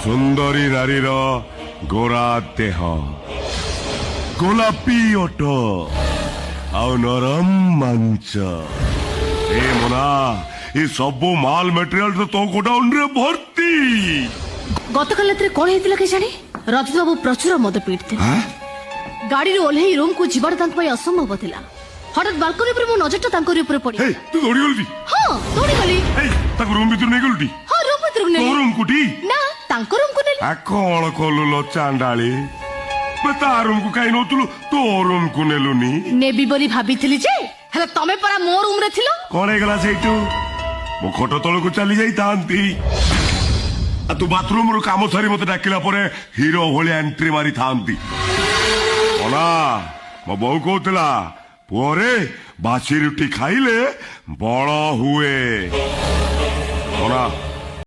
ସୁନ୍ଦରୀ ନାରୀର ଗୋରା ଦେହ, ଗୋଲାପୀ ଓଠ ଆଉ ନରମ ମାଂସ। ଏ ମୋନା, ଏ ସବୁ ମାଲ ମେଟେରିଆଲ ତୋ ଗୋଡାଉନରେ ଭର୍ତ୍ତି। ଗତକାଲି ରାତିରେ କଣ ହେଇଥିଲା କେଜାଣି? ରଜତ ବାବୁ ପ୍ରଚୁର ମଦ ପିଇଥିଲେ। ଗାଡିରୁ ଓହ୍ଲେଇ ରୁମକୁ ଯିବାଟା ତାଙ୍କ ପାଇଁ ଅସମ୍ଭବ ଥିଲା। ହଠାତ୍ ବାଲକୋନି ଉପରେ ମୋ ନଜରଟା ତାଙ୍କରି ଉପରେ ପଡିଲା। ତୁ ଦୌଡ଼ିଗଲୁ? ହଁ, ଦୌଡ଼ିଗଲି। ତାକୁ ରୁମ ଭିତରୁ ନେଇଗଲୁ? ହଁ, ରୁମ ଭିତରକୁ ନେଲି। ତୋ ରୁମକୁ ଟି? ନା, ତାଙ୍କ ରୁମକୁ ନେଲି। କଣ କଲୁ ଲୋ ଚାଣ୍ଡାଳି? ତା ରୁମକୁ କାହିଁ ନଉଥିଲୁ, ତୋ ରୁମକୁ ନେଲୁନି? ନେବି ବୋଲି ଭାବିଥିଲି ଯେ, ହେଲେ ତମେ ପରା ମୋ ରୁମରେ ଥିଲ। କଣ ହେଇଗଲା ସେଇଠୁ? ମୁଁ ଖଟ ତଳକୁ ଚାଲି ଯାଇଥାନ୍ତି। ତୁ ବାଥରୁମରୁ କାମ ସାରି ମତେ ଡାକିଲା ପରେ ହିରୋ ଭଳିଆ ଏଣ୍ଟ୍ରି ମାରିଥାନ୍ତି। ଅନା, ମୋ ବୋଉ କହୁଥିଲା ପୁଅରେ ବାସି ରୁଟି ଖାଇଲେ ବଳ ହୁଏ। ଅନା